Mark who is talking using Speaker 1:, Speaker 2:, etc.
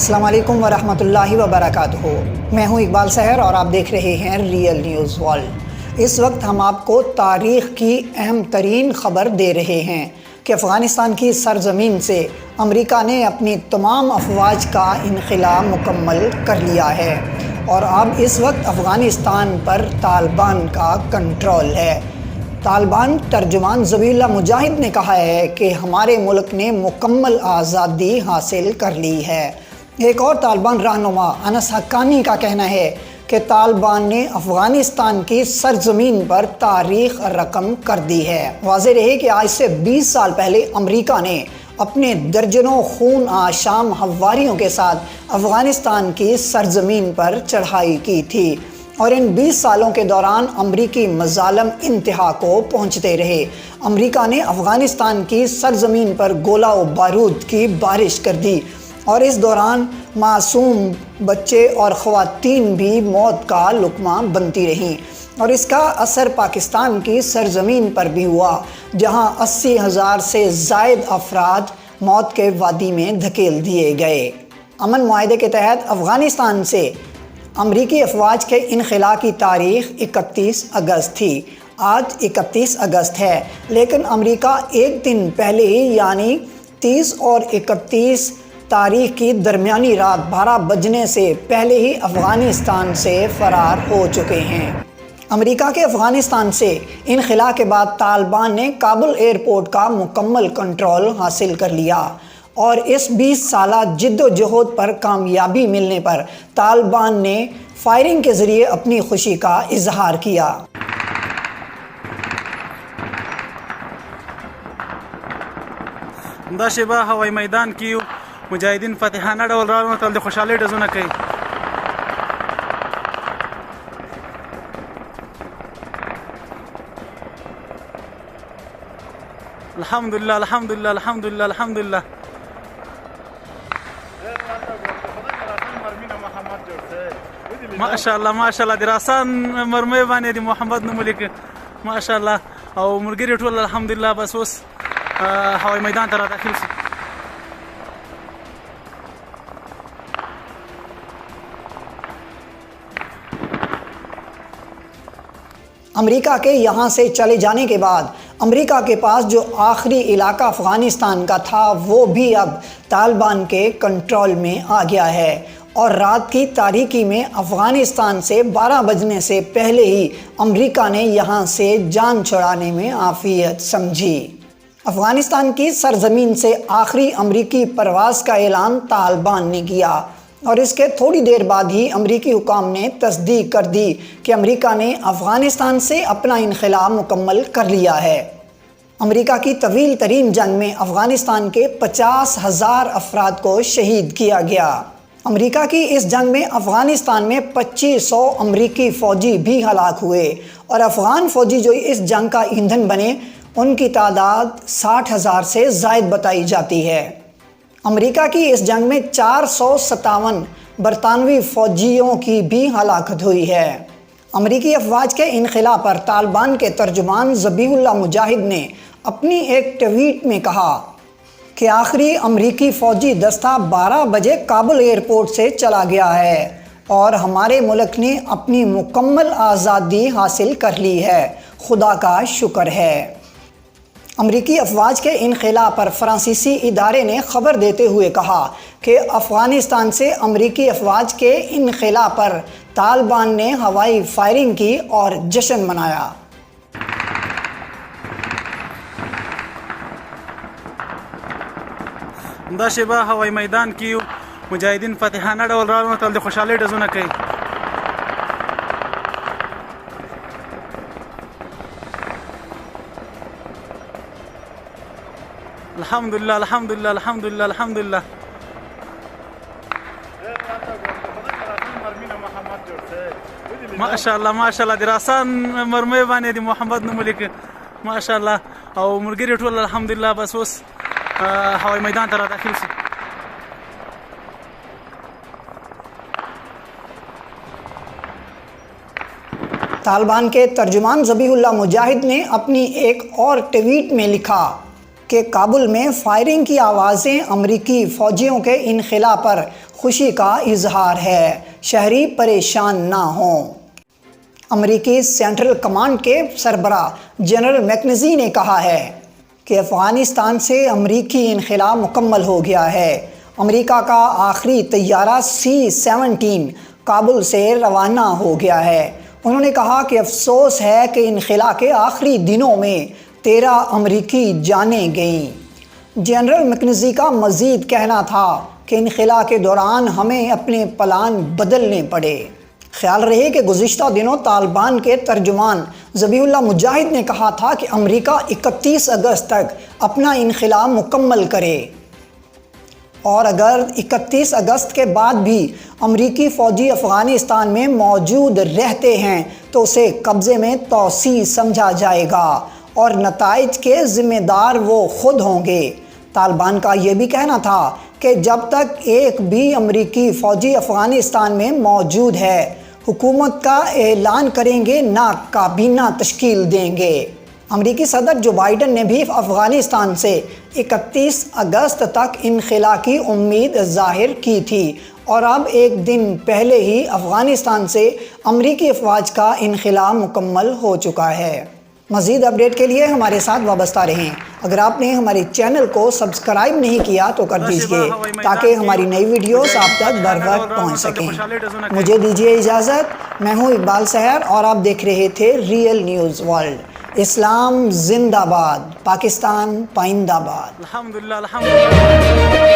Speaker 1: السلام علیکم ورحمۃ اللہ وبرکاتہ۔ میں ہوں اقبال سحر اور آپ دیکھ رہے ہیں ریئل نیوز ورلڈ۔ اس وقت ہم آپ کو تاریخ کی اہم ترین خبر دے رہے ہیں کہ افغانستان کی سرزمین سے امریکہ نے اپنی تمام افواج کا انخلا مکمل کر لیا ہے اور اب اس وقت افغانستان پر طالبان کا کنٹرول ہے۔ طالبان ترجمان ذبیح اللہ مجاہد نے کہا ہے کہ ہمارے ملک نے مکمل آزادی حاصل کر لی ہے۔ ایک اور طالبان رہنما انس حقانی کا کہنا ہے کہ طالبان نے افغانستان کی سرزمین پر تاریخ رقم کر دی ہے۔ واضح رہے کہ آج سے 20 سال پہلے امریکہ نے اپنے درجنوں خون آشام ہوادیوں کے ساتھ افغانستان کی سرزمین پر چڑھائی کی تھی اور ان 20 سالوں کے دوران امریکی مظالم انتہا کو پہنچتے رہے۔ امریکہ نے افغانستان کی سرزمین پر گولہ و بارود کی بارش کر دی اور اس دوران معصوم بچے اور خواتین بھی موت کا لقمہ بنتی رہیں، اور اس کا اثر پاکستان کی سرزمین پر بھی ہوا، جہاں 80,000 سے زائد افراد موت کے وادی میں دھکیل دیے گئے۔ امن معاہدے کے تحت افغانستان سے امریکی افواج کے انخلا کی تاریخ 31 اگست تھی۔ آج 31 اگست ہے، لیکن امریکہ ایک دن پہلے ہی یعنی 30 اور 31 تاریخ کی درمیانی رات 12 بجنے سے پہلے ہی افغانستان سے فرار ہو چکے ہیں۔ امریکہ کے افغانستان سے انخلا کے بعد طالبان نے کابل ایئرپورٹ کا مکمل کنٹرول حاصل کر لیا اور اس 20 سالہ جد و جہد پر کامیابی ملنے پر طالبان نے فائرنگ کے ذریعے اپنی خوشی کا اظہار کیا۔
Speaker 2: دا شیبه هوایي میدان کې مجاهدین فاتحانه ډول راوتل د خوشحالۍ ډزونه کوي. الحمدلله الحمدلله الحمدلله الحمدلله. ماشاءالله ماشاءالله د راسان مرمۍ باندې د محمد نوم لیکي ماشاءالله، او ملګري ټول الحمدلله. بس اوس هوایي میدان ته را داخل شي.
Speaker 1: امریکہ کے یہاں سے چلے جانے کے بعد امریکہ کے پاس جو آخری علاقہ افغانستان کا تھا وہ بھی اب طالبان کے کنٹرول میں آ گیا ہے، اور رات کی تاریکی میں افغانستان سے 12 بجنے سے پہلے ہی امریکہ نے یہاں سے جان چھڑانے میں عافیت سمجھی۔ افغانستان کی سرزمین سے آخری امریکی پرواز کا اعلان طالبان نے کیا اور اس کے تھوڑی دیر بعد ہی امریکی حکام نے تصدیق کر دی کہ امریکہ نے افغانستان سے اپنا انخلا مکمل کر لیا ہے۔ امریکہ کی طویل ترین جنگ میں افغانستان کے 50,000 افراد کو شہید کیا گیا۔ امریکہ کی اس جنگ میں افغانستان میں 2500 امریکی فوجی بھی ہلاک ہوئے، اور افغان فوجی جو اس جنگ کا ایندھن بنے ان کی تعداد 60,000 سے زائد بتائی جاتی ہے۔ امریکہ کی اس جنگ میں 457 برطانوی فوجیوں کی بھی ہلاکت ہوئی ہے۔ امریکی افواج کے انخلا پر طالبان کے ترجمان ذبیح اللہ مجاہد نے اپنی ایک ٹویٹ میں کہا کہ آخری امریکی فوجی دستہ 12 بجے کابل ایئرپورٹ سے چلا گیا ہے اور ہمارے ملک نے اپنی مکمل آزادی حاصل کر لی ہے، خدا کا شکر ہے۔ امریکی افواج کے انخلا پر فرانسیسی ادارے نے خبر دیتے ہوئے کہا کہ افغانستان سے امریکی افواج کے انخلا پر طالبان نے ہوائی فائرنگ کی اور جشن منایا۔
Speaker 2: دا شیبه هوایي میدان کې مجاهدین فاتحانه ډول راوتل د خوشحالۍ ډزونه کوي. الحمدلله الحمدلله الحمدلله الحمدلله. ماشاءالله ماشاءالله د راسان مرمۍ باندې د محمد نوم لیکي ماشاءالله، او ملګري ټول الحمدلله. بس اوس هوایي میدان ته را داخل شي.
Speaker 1: طالبان کے ترجمان ذبیح اللہ مجاہد نے اپنی ایک اور ٹویٹ میں لکھا کہ کابل میں فائرنگ کی آوازیں امریکی فوجیوں کے انخلا پر خوشی کا اظہار ہے، شہری پریشان نہ ہوں۔ امریکی سینٹرل کمانڈ کے سربراہ جنرل میکنزی نے کہا ہے کہ افغانستان سے امریکی انخلا مکمل ہو گیا ہے۔ امریکہ کا آخری طیارہ C-17 کابل سے روانہ ہو گیا ہے۔ انہوں نے کہا کہ افسوس ہے کہ انخلا کے آخری دنوں میں 13 امریکی جانیں گئیں۔ جنرل میکنزی کا مزید کہنا تھا کہ انخلا کے دوران ہمیں اپنے پلان بدلنے پڑے۔ خیال رہے کہ گزشتہ دنوں طالبان کے ترجمان ذبیح اللہ مجاہد نے کہا تھا کہ امریکہ 31 اگست تک اپنا انخلا مکمل کرے، اور اگر 31 اگست کے بعد بھی امریکی فوجی افغانستان میں موجود رہتے ہیں تو اسے قبضے میں توسیع سمجھا جائے گا اور نتائج کے ذمہ دار وہ خود ہوں گے۔ طالبان کا یہ بھی کہنا تھا کہ جب تک ایک بھی امریکی فوجی افغانستان میں موجود ہے، حکومت کا اعلان کریں گے، نہ کابینہ تشکیل دیں گے۔ امریکی صدر جو بائیڈن نے بھی افغانستان سے 31 اگست تک انخلا کی امید ظاہر کی تھی، اور اب ایک دن پہلے ہی افغانستان سے امریکی افواج کا انخلا مکمل ہو چکا ہے۔ مزید اپڈیٹ کے لیے ہمارے ساتھ وابستہ رہیں۔ اگر آپ نے ہمارے چینل کو سبسکرائب نہیں کیا تو کر دیجئے تاکہ ہماری نئی ویڈیوز آپ تک بر وقت پہنچ سکیں۔ مجھے دیجئے اجازت، میں ہوں اقبال سحر اور آپ دیکھ رہے تھے ریئل نیوز ورلڈ۔ اسلام زندہ باد، پاکستان پائندہ باد۔
Speaker 2: الحمدللہ الحمدللہ۔